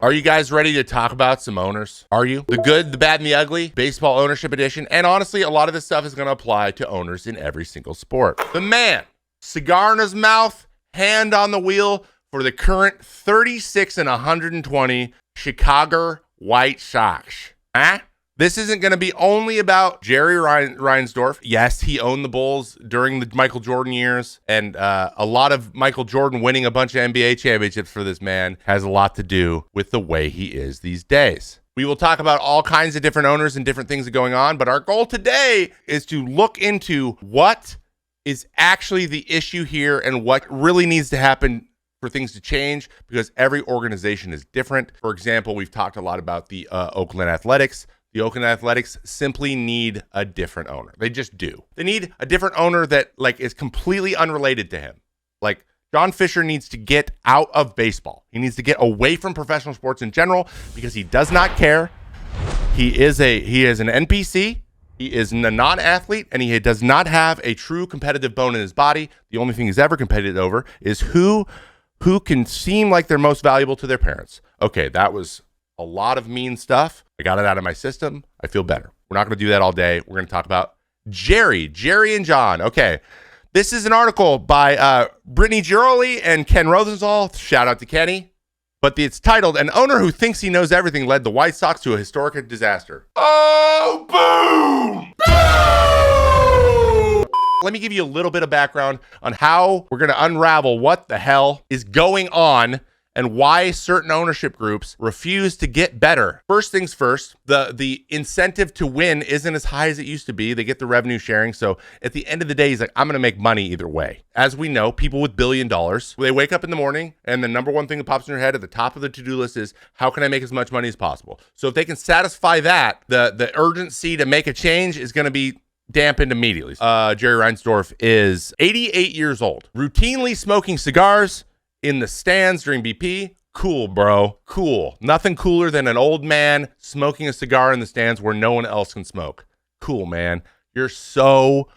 Are you guys ready to talk about some owners? Are you? The good, the bad, and the ugly, baseball ownership edition. And honestly, a lot of this stuff is going to apply to owners in every single sport. The man, cigar in his mouth, hand on the wheel for the current 36-120 Chicago White Sox. Huh? This isn't going to be only about Jerry Reinsdorf. Yes, he owned the Bulls during the Michael Jordan years, and a lot of Michael Jordan winning a bunch of NBA championships for this man has a lot to do with the way he is these days. We will talk about all kinds of different owners and different things that are going on, but our goal today is to look into what is actually the issue here and what really needs to happen for things to change, because every organization is different. For example, we've talked a lot about the Oakland Athletics. The Oakland Athletics simply need a different owner. They just do. They need a different owner that is completely unrelated to him. Like, John Fisher needs to get out of baseball. He needs to get away from professional sports in general because he does not care. He is an NPC. He is a non-athlete, and he does not have a true competitive bone in his body. The only thing he's ever competed over is who can seem like they're most valuable to their parents. Okay, that was a lot of mean stuff. I got it out of my system. I feel better. We're not going to do that all day. We're going to talk about Jerry and John. Okay. This is an article by Brittany Ghiroli and Ken Rosenthal. Shout out to Kenny. But it's titled, "An Owner Who Thinks He Knows Everything Led the White Sox to a Historic Disaster." Oh, boom! Boom! Let me give you a little bit of background on how we're going to unravel what the hell is going on and why certain ownership groups refuse to get better. First things first, the incentive to win isn't as high as it used to be. They get the revenue sharing. So at the end of the day, he's like, I'm going to make money either way. As we know, people with $1 billion, they wake up in the morning and the number one thing that pops in their head at the top of the to-do list is, how can I make as much money as possible? So if they can satisfy that, the urgency to make a change is going to be dampened immediately. Jerry Reinsdorf is 88 years old, routinely smoking cigars in the stands during BP. Cool, bro. Cool. Nothing cooler than an old man smoking a cigar in the stands where no one else can smoke. Cool, man. You're so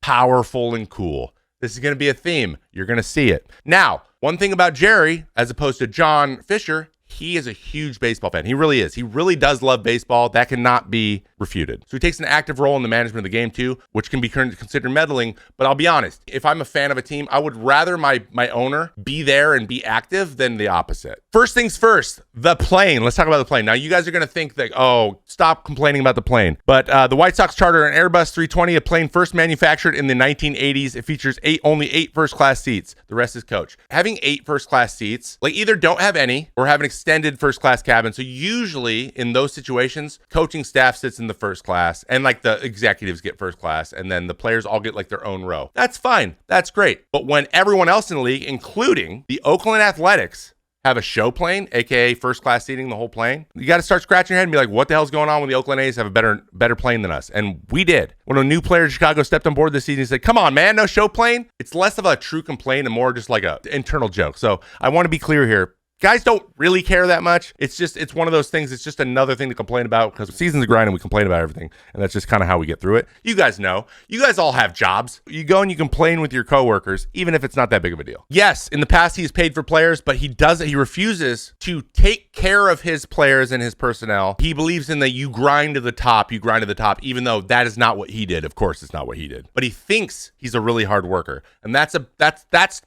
powerful and cool. This is going to be a theme. You're going to see it. Now, one thing about Jerry, as opposed to John Fisher, he is a huge baseball fan. He really is. He really does love baseball. That cannot be refuted. So he takes an active role in the management of the game too, which can be considered meddling. But I'll be honest, if I'm a fan of a team, I would rather my owner be there and be active than the opposite. First things first, the plane. Let's talk about the plane. Now, you guys are going to think that, oh, stop complaining about the plane. But the White Sox charter an Airbus 320, a plane first manufactured in the 1980s. It features only 8 first-class seats. The rest is coach. Having 8 first-class seats, either don't have any or have an extended first-class cabin. So usually in those situations, coaching staff sits in the first class and the executives get first class, and then the players all get their own row. That's fine. That's great. But when everyone else in the league, including the Oakland Athletics, have a show plane, aka first class seating, the whole plane, you got to start scratching your head and be like, what the hell's going on when the Oakland A's have a better plane than us? And we did. When a new player in Chicago stepped on board this season, he said, come on, man, no show plane. It's less of a true complaint and more just like a internal joke. So I want to be clear here. Guys don't really care that much. It's one of those things. It's just another thing to complain about because season's a grind and we complain about everything. And that's just kind of how we get through it. You guys know. You guys all have jobs. You go and you complain with your coworkers, even if it's not that big of a deal. Yes, in the past he's paid for players, but he refuses to take care of his players and his personnel. He believes in the you grind to the top, even though that is not what he did. Of course, it's not what he did. But he thinks he's a really hard worker. And that's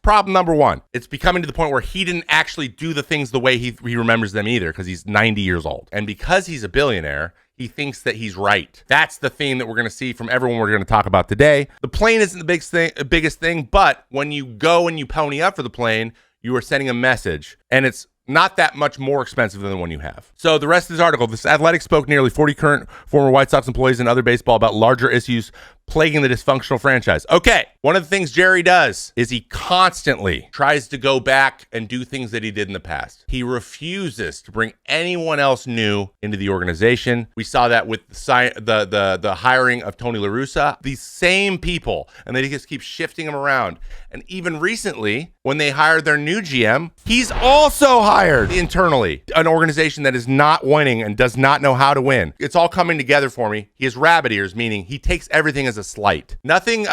problem number one. It's becoming to the point where he didn't actually do the things the way he remembers them either, because he's 90 years old. And because he's a billionaire, he thinks that he's right. That's the theme that we're going to see from everyone we're going to talk about today. The plane isn't the biggest thing, but when you go and you pony up for the plane, you are sending a message, and it's not that much more expensive than the one you have. So the rest of this article, this Athletic spoke nearly 40 current former White Sox employees and other baseball about larger issues plaguing the dysfunctional franchise. Okay, one of the things Jerry does is he constantly tries to go back and do things that he did in the past. He refuses to bring anyone else new into the organization. We saw that with the hiring of Tony La Russa. These same people, and they just keep shifting them around. And even recently, when they hired their new GM, he's also hired internally an organization that is not winning and does not know how to win. It's all coming together for me. He has rabbit ears, meaning he takes everything as a slight. Nothing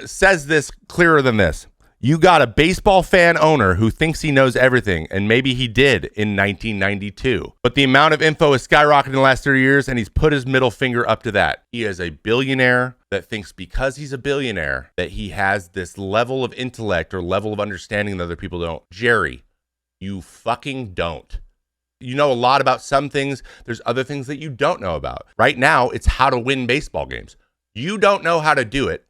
says this clearer than this. You got a baseball fan owner who thinks he knows everything, and maybe he did in 1992. But the amount of info has skyrocketed in the last 30 years, and he's put his middle finger up to that. He is a billionaire that thinks because he's a billionaire that he has this level of intellect or level of understanding that other people don't. Jerry, you fucking don't. You know a lot about some things. There's other things that you don't know about. Right now, it's how to win baseball games. You don't know how to do it.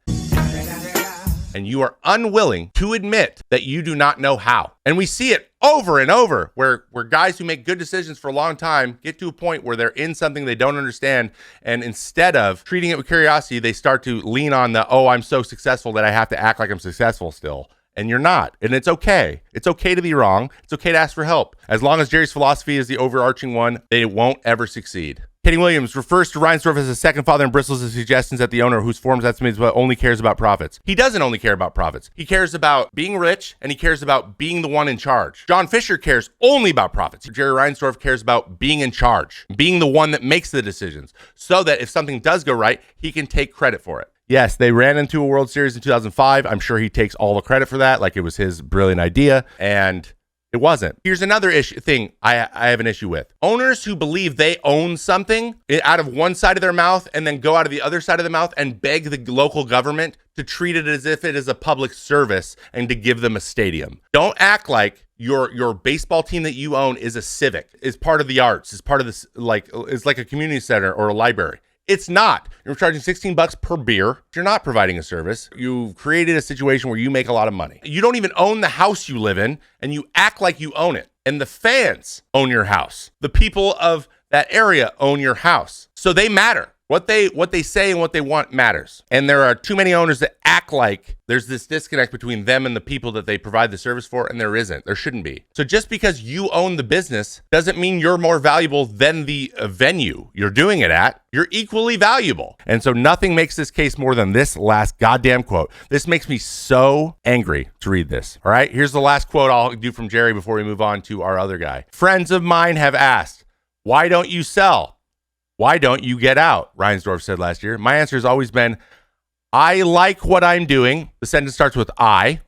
And you are unwilling to admit that you do not know how. And we see it over and over where guys who make good decisions for a long time get to a point where they're in something they don't understand. And instead of treating it with curiosity, they start to lean on the, oh, I'm so successful that I have to act like I'm successful still. And you're not. And it's okay. It's okay to be wrong. It's okay to ask for help. As long as Jerry's philosophy is the overarching one, they won't ever succeed. Kenny Williams refers to Reinsdorf as a second father and bristles his suggestions at the owner whose forms estimates but only cares about profits. He doesn't only care about profits. He cares about being rich and he cares about being the one in charge. John Fisher cares only about profits. Jerry Reinsdorf cares about being in charge, being the one that makes the decisions so that if something does go right, he can take credit for it. Yes, they ran into a World Series in 2005. I'm sure he takes all the credit for that, like it was his brilliant idea, and it wasn't. Here's another thing I have an issue with. Owners who believe they own something out of one side of their mouth and then go out of the other side of the mouth and beg the local government to treat it as if it is a public service and to give them a stadium. Don't act like your baseball team that you own is a civic, is part of the arts, is part of this, it's like a community center or a library. It's not. You're charging $16 per beer. You're not providing a service. You've created a situation where you make a lot of money. You don't even own the house you live in, and you act like you own it. And the fans own your house. The people of that area own your house. So they matter. What they say and what they want matters. And there are too many owners that act like there's this disconnect between them and the people that they provide the service for, and there isn't. There shouldn't be. So just because you own the business doesn't mean you're more valuable than the venue you're doing it at. You're equally valuable. And so nothing makes this case more than this last goddamn quote. This makes me so angry to read this. All right, here's the last quote I'll do from Jerry before we move on to our other guy. Friends of mine have asked, why don't you sell? Why don't you get out? Reinsdorf said last year. My answer has always been, I like what I'm doing. The sentence starts with I.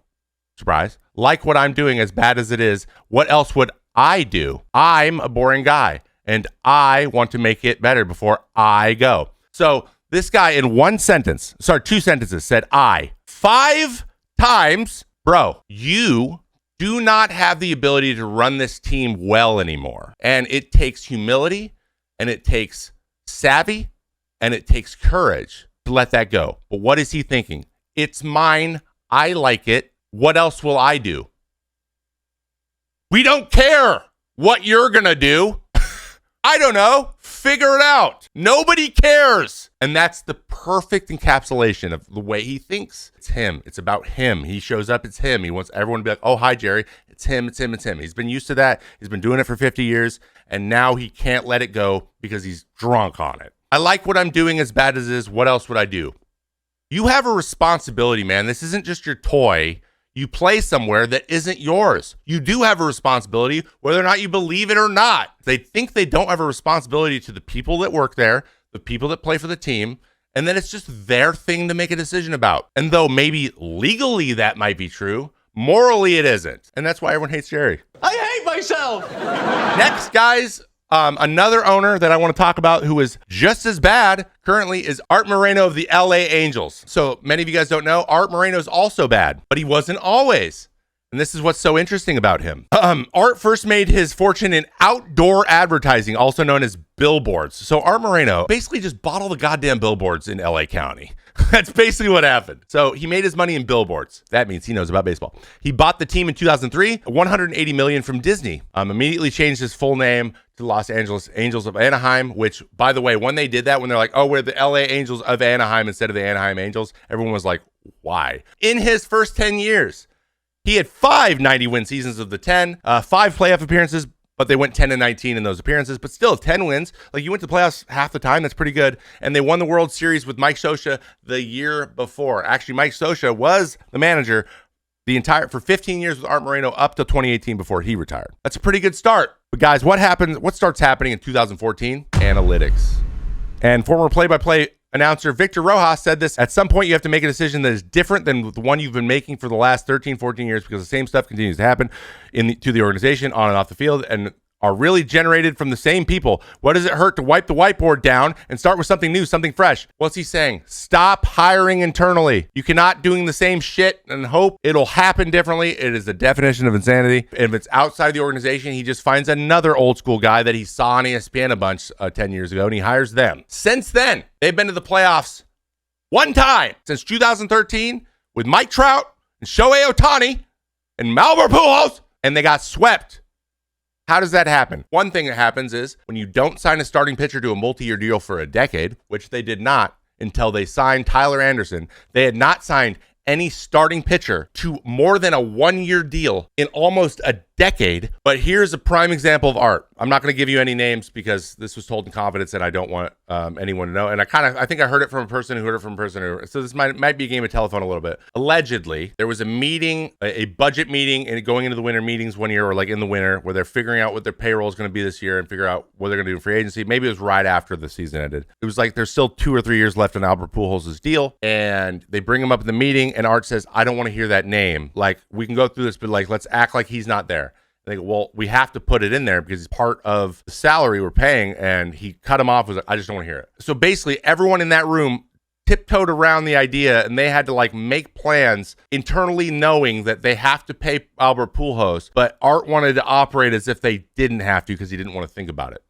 Surprise. Like what I'm doing as bad as it is. What else would I do? I'm a boring guy, and I want to make it better before I go. So this guy in two sentences said I 5 times. Bro, you do not have the ability to run this team well anymore. And it takes humility, and it takes savvy, and it takes courage to let that go. But what is he thinking? It's mine. I like it. What else will I do? We don't care what you're going to do. I don't know. Figure it out. Nobody cares. And that's the perfect encapsulation of the way he thinks. It's him. It's about him. He shows up. It's him. He wants everyone to be like, oh, hi, Jerry. It's him. It's him. It's him. He's been used to that. He's been doing it for 50 years. And now he can't let it go because he's drunk on it. I like what I'm doing as bad as it is. What else would I do? You have a responsibility, man. This isn't just your toy. You play somewhere that isn't yours. You do have a responsibility, whether or not you believe it or not. They think they don't have a responsibility to the people that work there, the people that play for the team, and then it's just their thing to make a decision about. And though maybe legally that might be true, morally it isn't. And that's why everyone hates Jerry. I hate myself. Next, guys, another owner that I want to talk about who is just as bad currently is Arte Moreno of the LA Angels. So many of you guys don't know, Arte Moreno is also bad, but he wasn't always. And this is what's so interesting about him. Art first made his fortune in outdoor advertising, also known as billboards. So Arte Moreno basically just bought all the goddamn billboards in LA County. That's basically what happened. So he made his money in billboards. That means he knows about baseball. He bought the team in 2003, $180 million from Disney. Immediately changed his full name to Los Angeles Angels of Anaheim, which, by the way, when they did that, when they're like, oh, we're the LA Angels of Anaheim instead of the Anaheim Angels, everyone was like, why? In his first 10 years, he had 5 90-win seasons of the 10, 5 playoff appearances, but they went 10-19 in those appearances, but still 10 wins. Like, you went to playoffs half the time. That's pretty good. And they won the World Series with Mike Scioscia the year before. Actually, Mike Scioscia was the manager for 15 years with Arte Moreno up to 2018 before he retired. That's a pretty good start. But guys, what starts happening in 2014? Analytics. And former play-by-play Announcer Victor Rojas said this: at some point you have to make a decision that is different than the one you've been making for the last 13, 14 years, because the same stuff continues to happen to the organization on and off the field and are really generated from the same people. What does it hurt to wipe the whiteboard down and start with something new, something fresh? What's he saying? Stop hiring internally. You cannot doing the same shit and hope it'll happen differently. It is the definition of insanity. If it's outside the organization, he just finds another old school guy that he saw on ESPN a bunch 10 years ago, and he hires them. Since then, they've been to the playoffs one time since 2013 with Mike Trout and Shohei Ohtani and Albert Pujols, and they got swept. How does that happen? One thing that happens is when you don't sign a starting pitcher to a multi-year deal for a decade, which they did not until they signed Tyler Anderson. They had not signed any starting pitcher to more than a 1-year deal in almost a decade. But here's a prime example of art. I'm not going to give you any names because this was told in confidence and I don't want anyone to know. And I think I heard it from a person who heard it from a person who, so this might be a game of telephone a little bit. Allegedly, there was a meeting, a budget meeting, and going into the winter meetings one year, or like in the winter, where they're figuring out what their payroll is going to be this year and figure out what they're going to do in free agency. Maybe it was right after the season ended. It was like there's still 2 or 3 years left on Albert Pujols' deal, and they bring him up in the meeting, and Art says, I don't want to hear that name. Like, we can go through this, but like, let's act like he's not there. They go, well, we have to put it in there because he's part of the salary we're paying, and he cut him off. Was like, I just don't want to hear it. So basically, everyone in that room tiptoed around the idea, and they had to like make plans internally, knowing that they have to pay Albert Pujols, but Art wanted to operate as if they didn't have to because he didn't want to think about it.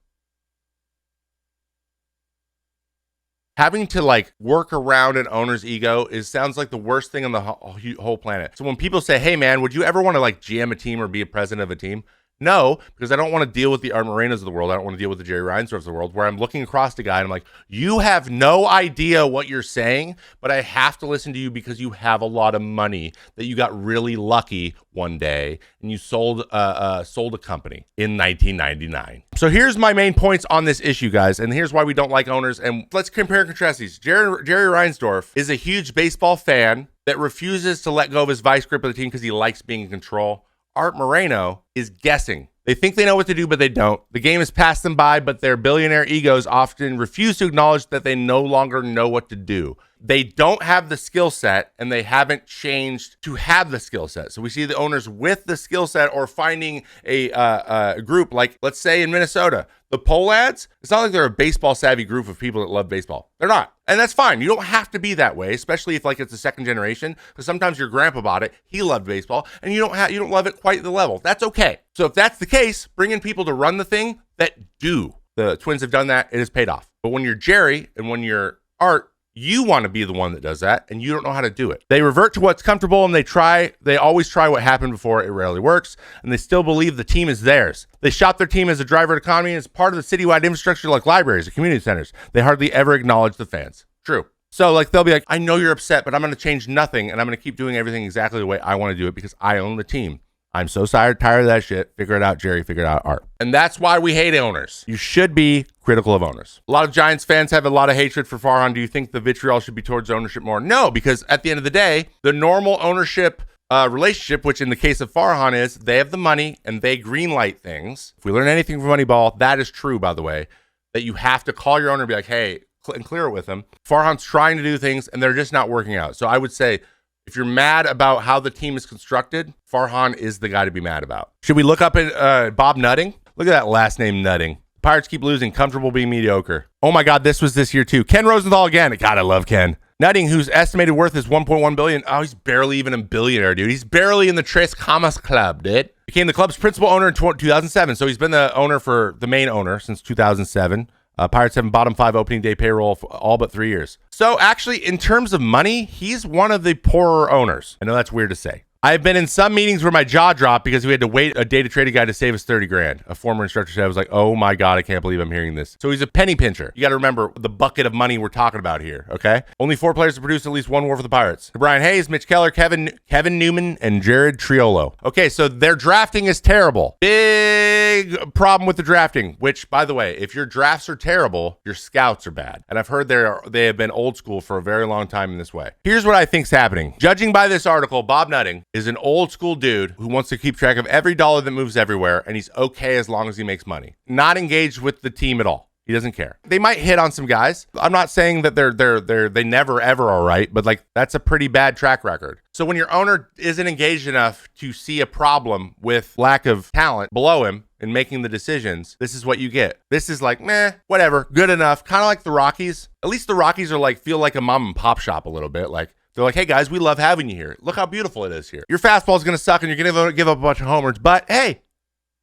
Having to like work around an owner's ego sounds like the worst thing on the whole planet. So when people say, hey man, would you ever want to like GM a team or be a president of a team? No, because I don't want to deal with the Arte Morenos of the world. I don't want to deal with the Jerry Reinsdorfs of the world, where I'm looking across the guy and I'm like, you have no idea what you're saying, but I have to listen to you because you have a lot of money that you got really lucky one day and you sold a company in 1999. So here's my main points on this issue, guys, and here's why we don't like owners. And let's compare and contrast these. Jerry Reinsdorf is a huge baseball fan that refuses to let go of his vice grip of the team because he likes being in control. Arte Moreno is guessing. They think they know what to do, but they don't. The game has passed them by, but their billionaire egos often refuse to acknowledge that they no longer know what to do. They don't have the skill set, and they haven't changed to have the skill set. So we see the owners with the skill set or finding a group, like let's say in Minnesota, the Pohlads. It's not like they're a baseball savvy group of people that love baseball. They're not. And that's fine. You don't have to be that way, especially if like it's a second generation, because sometimes your grandpa bought it. He loved baseball, and you don't love it quite the level. That's okay. So if that's the case, bring in people to run the thing that do. The Twins have done that. It has paid off. But when you're Jerry and when you're Art, you want to be the one that does that, and you don't know how to do it. They revert to what's comfortable, and they always try what happened before. It rarely works, and they still believe the team is theirs. They shop their team as a driver of economy and as part of the citywide infrastructure like libraries or community centers. They hardly ever acknowledge the fans. True. So like they'll be like, I know you're upset, but I'm going to change nothing, and I'm going to keep doing everything exactly the way I want to do it because I own the team. I'm so tired of that shit. Figure it out, Jerry. Figure it out, Art. And that's why we hate owners. You should be critical of owners. A lot of Giants fans have a lot of hatred for Farhan. Do you think the vitriol should be towards ownership more? No, because at the end of the day, the normal ownership relationship, which in the case of Farhan is they have the money and they greenlight things. If we learn anything from Moneyball, that is true, by the way, that you have to call your owner and be like, hey, and clear it with them. Farhan's trying to do things and they're just not working out. So I would say, if you're mad about how the team is constructed, Farhan is the guy to be mad about. Should we look up at Bob Nutting? Look at that last name, Nutting. Pirates keep losing, comfortable being mediocre. Oh my God, this was this year too. Ken Rosenthal again. God, I love Ken. Nutting, whose estimated worth is $1.1 billion. Oh, he's barely even a billionaire, dude. He's barely in the Tres Camas Club, dude. Became the club's principal owner in 2007. So he's been the main owner since 2007. Pirates have bottom 5 opening day payroll for all but 3 years. So actually, in terms of money, he's one of the poorer owners. I know that's weird to say. I've been in some meetings where my jaw dropped because we had to wait a day to trade a guy to save us $30,000. A former instructor said, I was like, oh my God, I can't believe I'm hearing this. So he's a penny pincher. You got to remember the bucket of money we're talking about here, okay? Only 4 players to produce at least 1 WAR for the Pirates. Brian Hayes, Mitch Keller, Kevin Newman, and Jared Triolo. Okay, so their drafting is terrible. Big problem with the drafting, which, by the way, if your drafts are terrible, your scouts are bad. And I've heard they have been old school for a very long time in this way. Here's what I think's happening. Judging by this article, Bob Nutting is an old school dude who wants to keep track of every dollar that moves everywhere, and he's okay as long as he makes money. Not engaged with the team at all. He doesn't care. They might hit on some guys. I'm not saying that they never ever are right, but like that's a pretty bad track record. So when your owner isn't engaged enough to see a problem with lack of talent below him in making the decisions, this is what you get. This is like, meh, whatever, good enough. Kind of like the Rockies. At least the Rockies are like, feel like a mom and pop shop a little bit. Like, they're like, hey guys, we love having you here. Look how beautiful it is here. Your fastball is going to suck and you're going to give up a bunch of homers, but hey,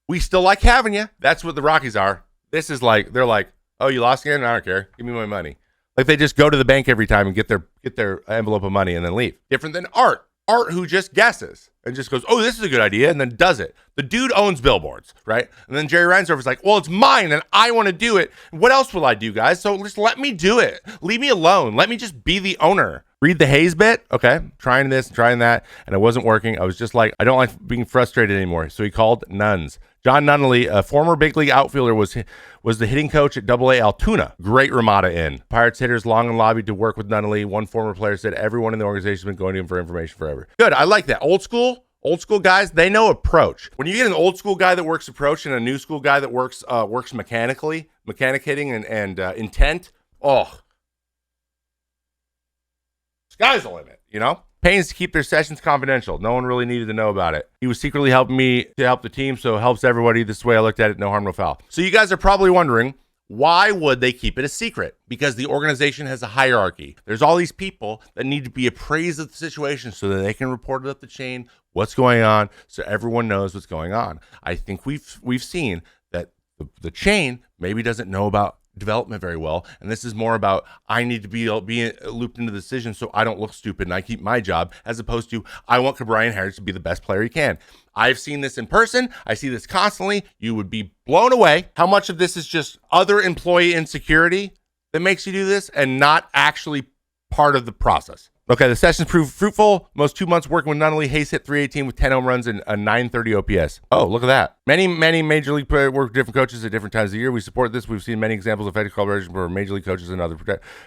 we still like having you. That's what the Rockies are. This is like, they're like, oh, you lost again? I don't care. Give me my money. Like they just go to the bank every time and get their envelope of money and then leave. Different than Art. Art who just guesses and just goes, oh, this is a good idea, and then does it. The dude owns billboards, right? And then Jerry Reinsdorf is like, well, it's mine and I want to do it. What else will I do, guys? So just let me do it. Leave me alone. Let me just be the owner. Read the Hayes bit. Okay, trying this, trying that, and it wasn't working. I was just like, I don't like being frustrated anymore. So he called Nuns. John Nunnally, a former big league outfielder, was the hitting coach at AA Altoona. Great Ramada in. Pirates hitters long and lobbied to work with Nunnally. One former player said everyone in the organization has been going to him for information forever. Good, I like that. Old school guys, they know approach. When you get an old school guy that works approach and a new school guy that works mechanic hitting and intent, sky's the limit, you know? Pains to keep their sessions confidential. No one really needed to know about it. He was secretly helping me to help the team, so it helps everybody. This way I looked at it, no harm, no foul. So you guys are probably wondering, why would they keep it a secret? Because the organization has a hierarchy. There's all these people that need to be appraised of the situation so that they can report it up the chain, what's going on, so everyone knows what's going on. I think we've seen that the chain maybe doesn't know about development very well, and this is more about I need to be looped into the decision so I don't look stupid and I keep my job, as opposed to I want Brian Harris to be the best player he can. I've seen this in person. I see this constantly. You would be blown away how much of this is just other employee insecurity that makes you do this and not actually part of the process. Okay, the sessions proved fruitful. Most 2 months working with Nunnally. Hayes hit .318 with 10 home runs and a .930 OPS. Oh, look at that. Many major league players work with different coaches at different times of the year. We support this. We've seen many examples of effective collaboration for major league coaches and other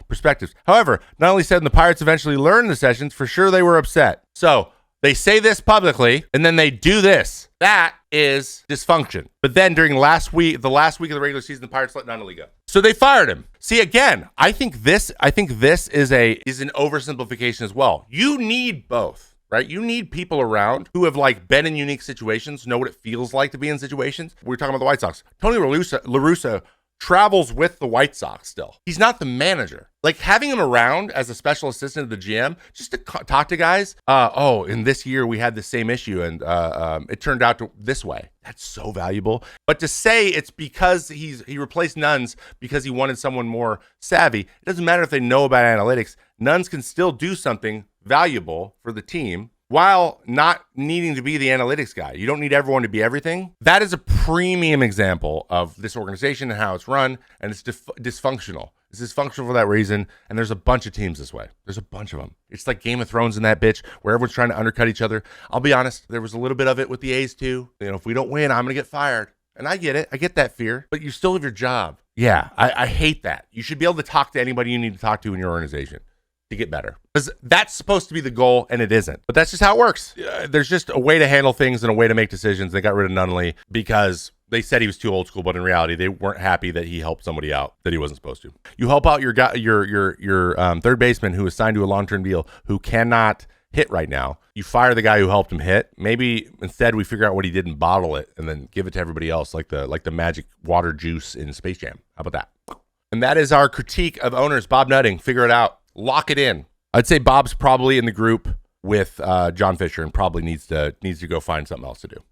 perspectives. However, Nunnally said when the Pirates eventually learned the sessions, for sure they were upset. So they say this publicly, and then they do this. That is dysfunction. But then during the last week of the regular season, the Pirates let Nunnally go. So they fired him. See, again, I think this is an oversimplification as well. You need both, right? You need people around who have like been in unique situations, know what it feels like to be in situations. We're talking about the White Sox. Tony La Russa travels with the White Sox still. He's not the manager. Like having him around as a special assistant to the GM, just to talk to guys. In this year we had the same issue and it turned out this way. That's so valuable. But to say it's because he replaced Nuns because he wanted someone more savvy, it doesn't matter if they know about analytics. Nuns can still do something valuable for the team while not needing to be the analytics guy. You don't need everyone to be everything. That is a premium example of this organization and how it's run, and it's dysfunctional. It's dysfunctional for that reason, and there's a bunch of teams this way. There's a bunch of them. It's like Game of Thrones in that bitch, where everyone's trying to undercut each other. I'll be honest, there was a little bit of it with the A's too. You know, if we don't win, I'm going to get fired. And I get it. I get that fear, but you still have your job. Yeah, I hate that. You should be able to talk to anybody you need to talk to in your organization to get better, because that's supposed to be the goal and it isn't, but that's just how it works. There's just a way to handle things and a way to make decisions. They got rid of Nunnally because they said he was too old school, but in reality they weren't happy that he helped somebody out that he wasn't supposed to. You help out your guy, your third baseman who is signed to a long-term deal who cannot hit right now. You fire the guy who helped him hit. Maybe instead we figure out what he did and bottle it and then give it to everybody else, like the magic water juice in Space Jam. How about that? And that is our critique of owners. Bob Nutting, figure it out. Lock it in. I'd say Bob's probably in the group with John Fisher and probably needs to go find something else to do.